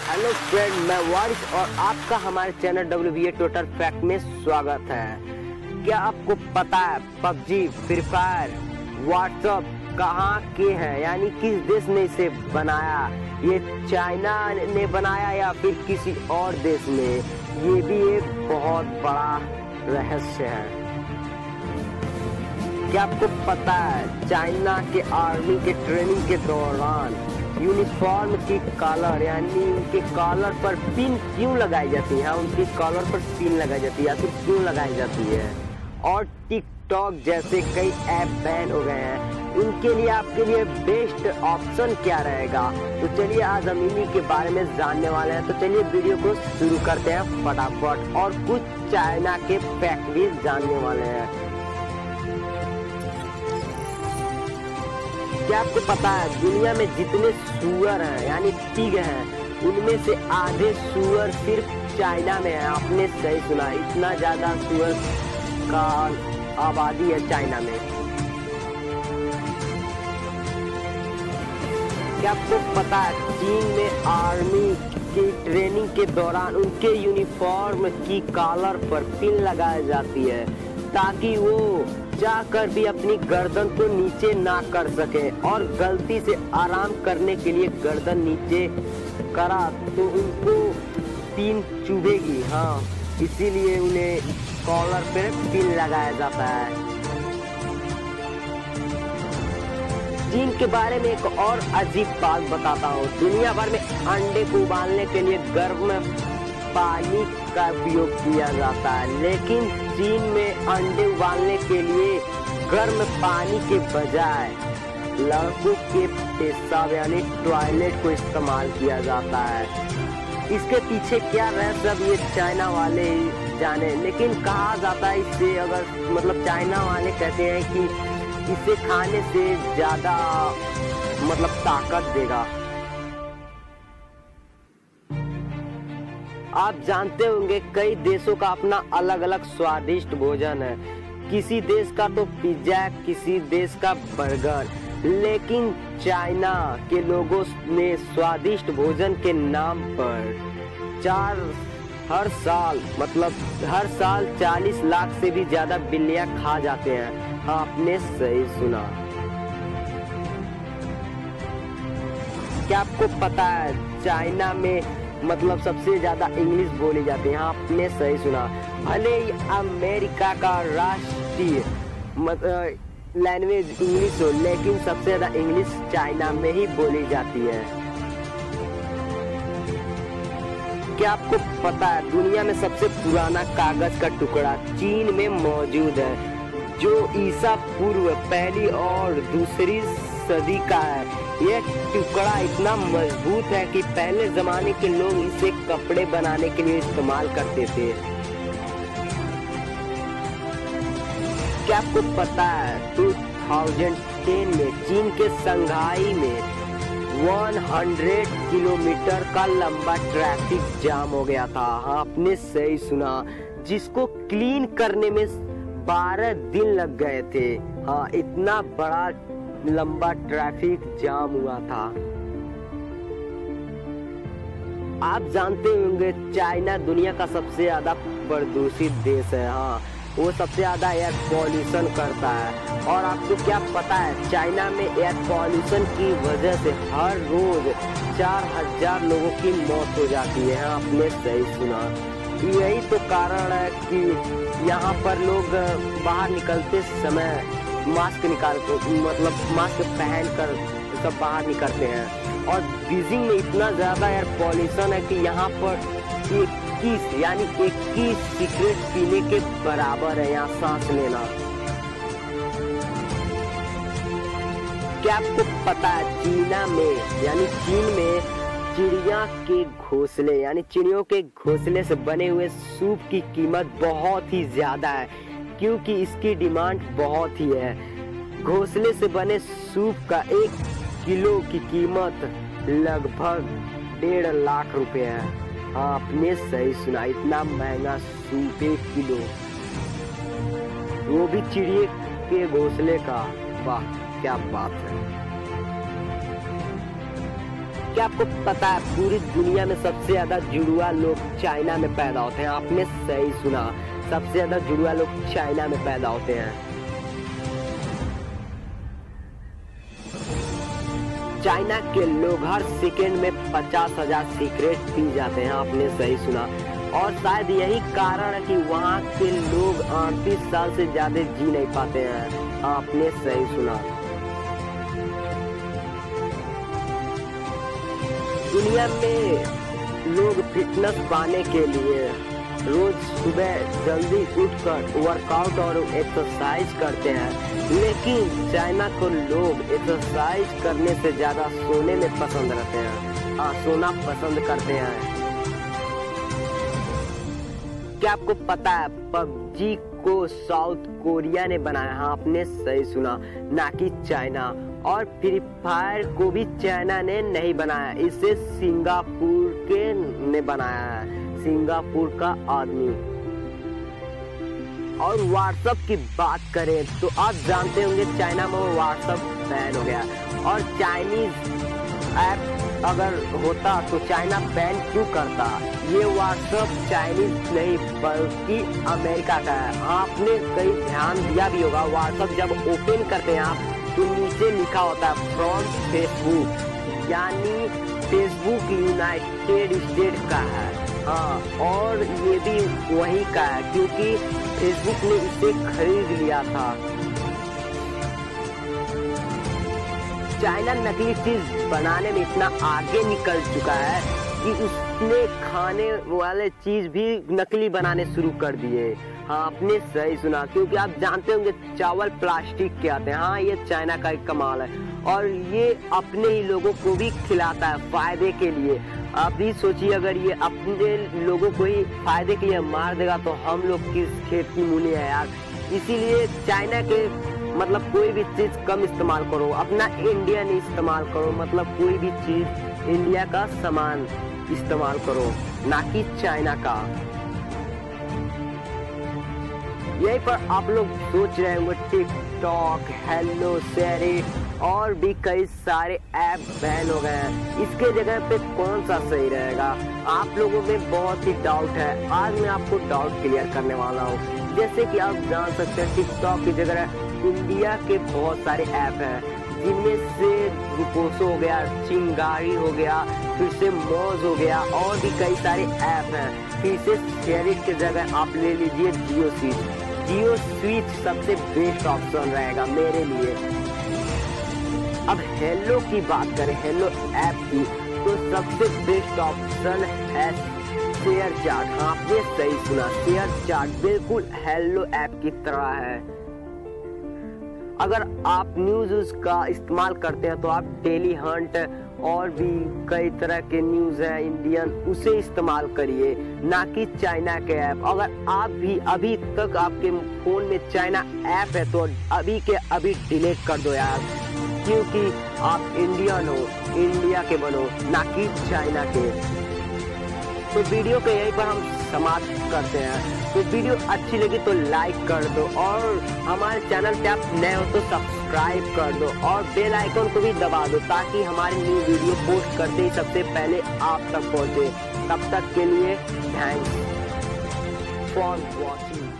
Hello friend, मैं वारिस और आपका हमारे चैनल WBA टोटल फैक्ट में स्वागत है। क्या आपको पता है पबजी, फ्री फायर, व्हाट्सएप कहाँ के हैं, यानी किस देश ने इसे बनाया? ये चाइना ने बनाया या फिर किसी और देश ने? ये भी एक बहुत बड़ा रहस्य है। क्या आपको पता है चाइना के आर्मी के ट्रेनिंग के दौरान यूनिफॉर्म की कॉलर यानी उनके कॉलर पर पिन क्यों लगाई जाती है? उनके कॉलर पर पिन लगाई जाती है या फिर क्यों लगाई जाती है? और टिकटॉक जैसे कई ऐप बैन हो गए हैं, इनके लिए आपके लिए बेस्ट ऑप्शन क्या रहेगा? तो चलिए आज हम इन्हीं के बारे में जानने वाले हैं। तो चलिए वीडियो को शुरू करते हैं फटाफट और कुछ चाइना के फैक्ट भी जानने वाले हैं। क्या आपको पता है दुनिया में जितने सुअर हैं यानी पिग हैं, उनमें से आधे सुअर सिर्फ चाइना में है? आपने सही सुना, इतना ज्यादा सुअर का आबादी है चाइना में। क्या आपको पता है चीन में आर्मी की ट्रेनिंग के दौरान उनके यूनिफॉर्म की कॉलर पर पिन लगाई जाती है ताकि वो जाकर भी अपनी गर्दन को नीचे ना कर सके, और गलती से आराम करने के लिए गर्दन नीचे करा तो उनको पिन चुभेगी। हाँ, इसीलिए उन्हें कॉलर पे पिन लगाया जाता है। चीन के बारे में एक और अजीब बात बताता हूँ। दुनिया भर में अंडे को उबालने के लिए गर्म पानी का उपयोग किया जाता है, लेकिन चीन में अंडे उबालने के लिए गर्म पानी के बजाय लड़कों के पेशाब यानी टॉयलेट को इस्तेमाल किया जाता है। इसके पीछे क्या रहस्य अब ये चाइना वाले ही जाने, लेकिन कहा जाता है इससे अगर चाइना वाले कहते हैं कि इसे खाने से ज्यादा ताकत देगा। आप जानते होंगे कई देशों का अपना अलग अलग स्वादिष्ट भोजन है। किसी देश का तो पिज्जा, किसी देश का बर्गर, लेकिन चाइना के लोगों ने स्वादिष्ट भोजन के नाम पर हर साल 40 लाख से भी ज्यादा बिल्लियां खा जाते हैं। हाँ, आपने सही सुना। क्या आपको पता है चाइना में सबसे ज्यादा इंग्लिश बोली जाती है? हाँ, आपने सही सुना। भले ही अमेरिका का राष्ट्रीय लैंग्वेज इंग्लिश हो, लेकिन सबसे ज्यादा इंग्लिश चाइना में ही बोली जाती है। क्या आपको पता है दुनिया में सबसे पुराना कागज का टुकड़ा चीन में मौजूद है, जो ईसा पूर्व पहली और दूसरी सदी का है। यह टुकड़ा इतना मजबूत है कि पहले जमाने के लोग इसे कपड़े बनाने के लिए इस्तेमाल करते थे। क्या आपको पता है 2010 में चीन के शंघाई में 100 किलोमीटर का लंबा ट्रैफिक जाम हो गया था? हाँ, आपने सही सुना, जिसको क्लीन करने में 12 दिन लग गए थे। हाँ, इतना बड़ा लंबा ट्रैफिक जाम हुआ था। आप जानते होंगे चाइना दुनिया का सबसे ज्यादा प्रदूषित देश है। हाँ, वो सबसे ज्यादा एयर पॉल्यूशन करता है। और आपको क्या पता है चाइना में एयर पॉल्यूशन की वजह से हर रोज 4000 लोगों की मौत हो जाती है? हाँ, आपने सही सुना। यही तो कारण है कि यहाँ पर लोग बाहर निकलते समय मास्क पहन कर सब बाहर निकलते हैं। और बीजिंग में इतना ज्यादा एयर पॉल्यूशन है कि यहाँ पर 21 सिगरेट पीने के बराबर है यहाँ सांस लेना। क्या आपको पता है चीन में चिड़िया के घोंसले यानी चिड़ियों के घोंसले से बने हुए सूप की कीमत बहुत ही ज्यादा है, क्योंकि इसकी डिमांड बहुत ही है। घोंसले से बने सूप का 1 किलो की कीमत लगभग 1.5 लाख रुपए है। हाँ, आपने सही सुना, इतना महंगा सूप 1 किलो, वो भी चिड़िए के घोंसले का। वाह, क्या बात है। क्या आपको पता है पूरी दुनिया में सबसे ज्यादा जुड़वा लोग चाइना में पैदा होते हैं? आपने सही सुना, सबसे ज्यादा जुड़वा लोग चाइना में पैदा होते हैं। चाइना के लोग हर सेकेंड में 50,000 सिगरेट पी जाते हैं। आपने सही सुना। और शायद यही कारण है कि वहाँ के लोग 38 साल से ज्यादा जी नहीं पाते हैं। आपने सही सुना। दुनिया में लोग फिटनेस पाने के लिए रोज सुबह जल्दी उठकर वर्कआउट और एक्सरसाइज करते हैं, लेकिन चाइना को लोग एक्सरसाइज करने से ज्यादा सोने में पसंद रहते हैं। हाँ, सोना पसंद करते हैं। क्या आपको पता है पबजी को साउथ कोरिया ने बनाया? हाँ, आपने सही सुना, ना कि चाइना। और फ्री फायर को भी चाइना ने नहीं बनाया, इसे सिंगापुर के ने बनाया है, सिंगापुर का आदमी। और व्हाट्सएप की बात करें तो आप जानते होंगे चाइना में व्हाट्सएप बैन हो गया। और चाइनीज ऐप अगर होता तो चाइना बैन क्यों करता? ये व्हाट्सएप चाइनीज नहीं बल्कि अमेरिका का है। आपने कई ध्यान दिया भी होगा, व्हाट्सएप जब ओपन करते हैं आप तो नीचे लिखा होता है फ्रॉम फेसबुक, यानी फेसबुक यूनाइटेड स्टेट का है। हाँ, और ये भी वही का है क्योंकि फेसबुक ने इसे खरीद लिया था। चाइना नकली चीज बनाने में इतना आगे निकल चुका है कि उसने खाने वाले चीज भी नकली बनाने शुरू कर दिए। हाँ, आपने सही सुना, क्योंकि आप जानते होंगे चावल प्लास्टिक के आते हैं। हाँ, ये चाइना का एक कमाल है और ये अपने ही लोगों को भी खिलाता है फायदे के लिए। आप भी सोचिए, अगर ये अपने लोगों को ही फायदे के लिए मार देगा तो हम लोग किस खेत की मूली है यार। इसीलिए चाइना के मतलब कोई भी चीज कम इस्तेमाल करो, अपना इंडियन इस्तेमाल करो, मतलब कोई भी चीज इंडिया का सामान इस्तेमाल करो, ना कि चाइना का। यही पर आप लोग सोच रहे होंगे टिकटॉक, हेलो शेरी और भी कई सारे ऐप बैन हो गए हैं, इसके जगह पे कौन सा सही रहेगा? आप लोगों में बहुत ही डाउट है। आज मैं आपको डाउट क्लियर करने वाला हूँ। जैसे कि आप जान सकते हैं टिकटॉक की जगह इंडिया के बहुत सारे ऐप हैं, जिनमें से रुपोसो हो गया, चिंगारी हो गया, फिर से मौज हो गया और भी कई सारे ऐप हैं। फिर से शेरिट की जगह आप ले लीजिए जियो स्विच। जियो स्विच सबसे बेस्ट ऑप्शन रहेगा मेरे लिए। अब हेलो की बात करें, हेलो ऐप की, तो सबसे बेस्ट ऑप्शन है शेयर चैट। हाँ, आपने सही सुना, शेयर चैट बिल्कुल हेलो ऐप की तरह है। अगर आप न्यूज का इस्तेमाल करते हैं तो आप डेली हंट और भी कई तरह के न्यूज है इंडियन, उसे इस्तेमाल करिए, ना कि चाइना के ऐप। अगर आप भी अभी तक आपके फोन में चाइना ऐप है तो अभी के अभी डिलीट कर दो यार, क्योंकि आप इंडियन हो, इंडिया के बनो, ना कि चाइना के। तो वीडियो को यहीं पर हम समाप्त करते हैं। तो वीडियो अच्छी लगी तो लाइक कर दो और हमारे चैनल पे आप नए हो तो सब्सक्राइब कर दो और बेल आइकन को भी दबा दो, ताकि हमारी न्यू वीडियो पोस्ट करते ही सबसे पहले आप तक पहुंचे। तब तक के लिए थैंक्स फॉर वॉचिंग।